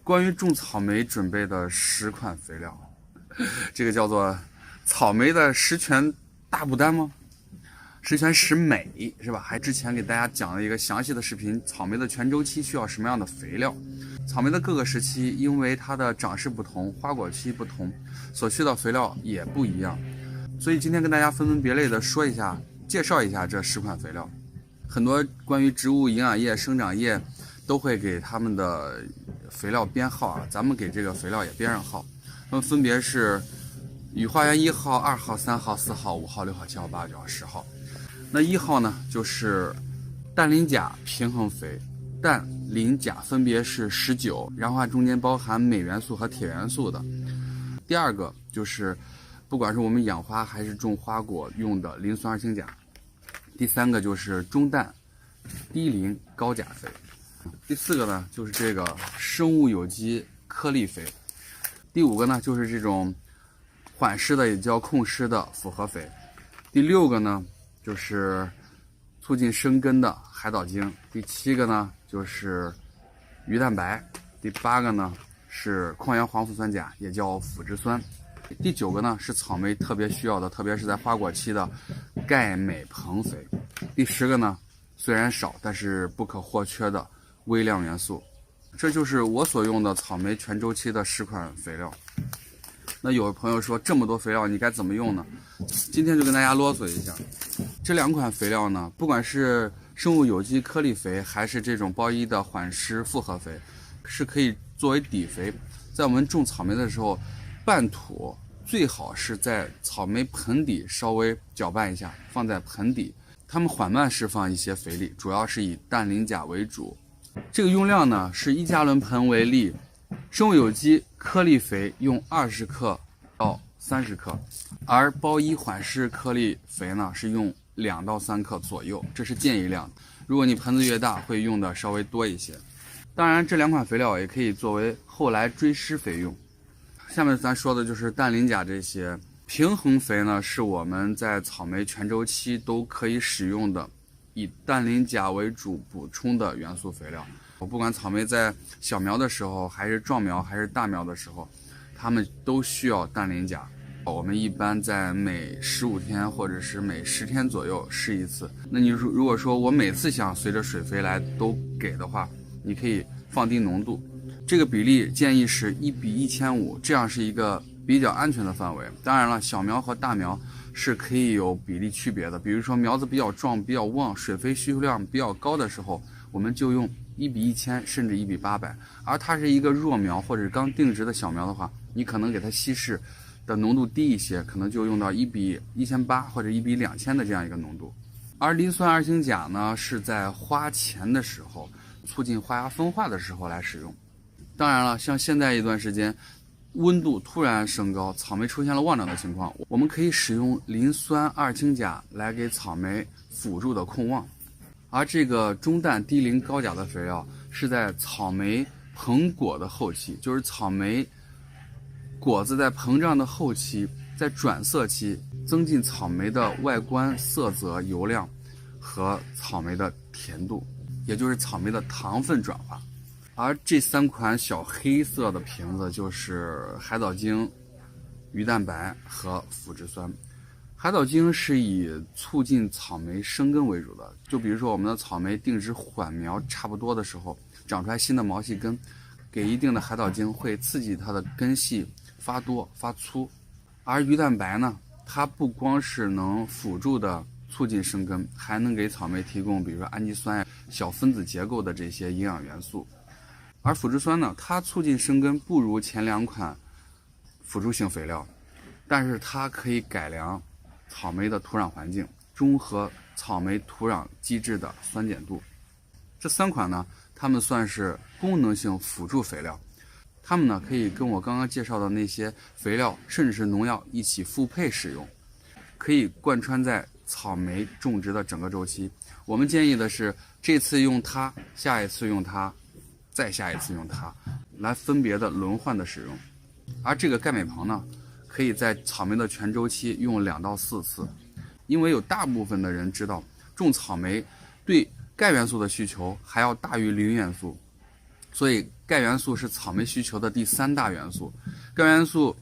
关于种草莓准备的10款肥料，这个叫做草莓的十全大补单吗？十全十美是吧？还之前给大家讲了一个详细的视频，草莓的全周期需要什么样的肥料？草莓的各个时期，因为它的长势不同，花果期不同，所需的肥料也不一样。所以今天跟大家分门别类的说一下，介绍一下这10款肥料。很多关于植物营养液、生长液都会给他们的肥料编号啊，咱们给这个肥料也编上号。它们分别是宇化源1号、2号、3号、4号、5号、6号、7号、8号、9号、10号。那1号呢，就是氮磷钾平衡肥，氮磷钾分别是19，然后它中间包含镁元素和铁元素的。第二个就是不管是我们养花还是种花果用的磷酸二氢钾。第三个就是中氮低磷高钾肥。第四个呢就是这个生物有机颗粒肥。第5个呢就是这种缓湿的也叫控湿的复合肥。第6个呢就是促进生根的海藻精。第7个呢就是鱼蛋白。第8个呢是矿源黄腐酸钾，也叫腐殖酸。第9个呢是草莓特别需要的，特别是在花果期的钙镁硼肥。第10个呢虽然少，但是不可或缺的微量元素。这就是我所用的草莓全周期的10款肥料。那有朋友说这么多肥料你该怎么用呢？今天就跟大家啰嗦一下。这2款肥料呢，不管是生物有机颗粒肥还是这种包一的缓湿复合肥，是可以作为底肥。在我们种草莓的时候，拌土最好是在草莓盆底稍微搅拌一下，放在盆底，它们缓慢释放一些肥力，主要是以氮磷钾为主。这个用量呢是1加仑盆为例，生物有机颗粒肥用20克到30克，而包一缓释颗粒肥呢是用2到3克左右，这是建议量。如果你盆子越大，会用的稍微多一些。当然，这2款肥料也可以作为后来追施肥用。下面咱说的就是氮磷钾这些平衡肥呢，是我们在草莓全周期都可以使用的，以氮磷钾为主补充的元素肥料。不管草莓在小苗的时候，还是壮苗，还是大苗的时候，它们都需要氮磷钾。我们一般在每15天或者是每10天左右施一次。那你如果说我每次想随着水肥来都给的话，你可以放低浓度。这个比例建议是1:1500，这样是一个比较安全的范围。当然了，小苗和大苗是可以有比例区别的，比如说苗子比较壮、比较旺、水肥需求量比较高的时候，我们就用1:1000甚至1:800。而它是一个弱苗或者刚定植的小苗的话，你可能给它稀释的浓度低一些，可能就用到1:1800或者1:2000的这样一个浓度。而磷酸二氢钾呢，是在花前的时候，促进花芽分化的时候来使用。当然了，像现在一段时间温度突然升高，草莓出现了旺长的情况，我们可以使用磷酸二氢钾来给草莓辅助的控旺。而这个中氮低磷高钾的肥料是在草莓膨果的后期，就是草莓果子在膨胀的后期，在转色期，增进草莓的外观色泽、油亮和草莓的甜度，也就是草莓的糖分转化。而这3款小黑色的瓶子就是海藻精、鱼蛋白和腐殖酸。海藻精是以促进草莓生根为主的，就比如说我们的草莓定植缓苗差不多的时候，长出来新的毛细根，给一定的海藻精会刺激它的根系发多发粗。而鱼蛋白呢，它不光是能辅助的促进生根，还能给草莓提供比如说氨基酸、小分子结构的这些营养元素。而腐殖酸呢，它促进生根不如前2款辅助性肥料，但是它可以改良草莓的土壤环境，中和草莓土壤基质的酸碱度。这3款呢，它们算是功能性辅助肥料，它们呢可以跟我刚刚介绍的那些肥料甚至是农药一起复配使用，可以贯穿在草莓种植的整个周期。我们建议的是这次用它，下一次用它，再下一次用它，来分别的轮换的使用。而这个钙镁硼呢，可以在草莓的全周期用2到4次。因为有大部分的人知道种草莓对钙元素的需求还要大于磷元素，所以钙元素是草莓需求的第3大元素，钙元素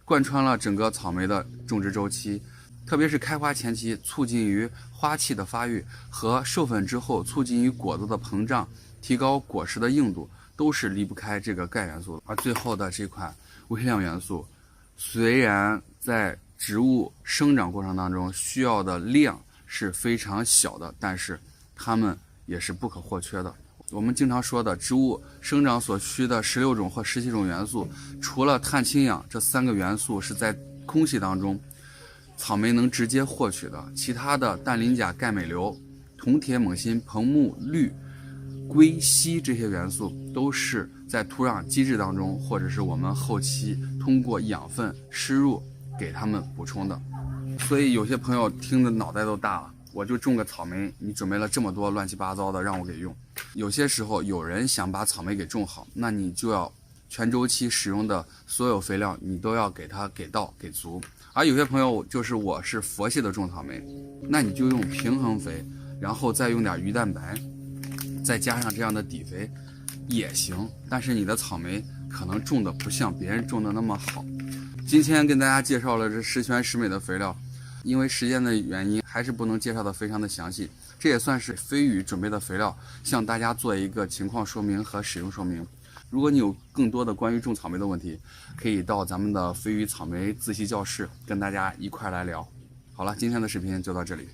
贯穿了整个草莓的种植周期，特别是开花前期，促进于花器的发育和授粉之后，促进于果子的膨胀，提高果实的硬度，都是离不开这个钙元素的。而最后的这款微量元素，虽然在植物生长过程当中需要的量是非常小的，但是它们也是不可或缺的。我们经常说的植物生长所需的16种或17种元素，除了碳、氢、氧这3个元素是在空气当中草莓能直接获取的，其他的氮、磷、钾、钙、镁、硫、铜、铁、锰、锌、硼、钼、氯、硅、硒这些元素都是在土壤机制当中，或者是我们后期通过养分施入给它们补充的。所以有些朋友听的脑袋都大了，我就种个草莓，你准备了这么多乱七八糟的让我给用。有些时候有人想把草莓给种好，那你就要全周期使用的所有肥料你都要给它给到给足。而有些朋友就是我是佛系的种草莓，那你就用平衡肥，然后再用点鱼蛋白，再加上这样的底肥也行，但是你的草莓可能种的不像别人种的那么好。今天跟大家介绍了这十全十美的肥料，因为时间的原因还是不能介绍的非常的详细，这也算是飞宇准备的肥料向大家做一个情况说明和使用说明。如果你有更多的关于种草莓的问题，可以到咱们的飞宇草莓自习教室跟大家一块来聊。好了，今天的视频就到这里。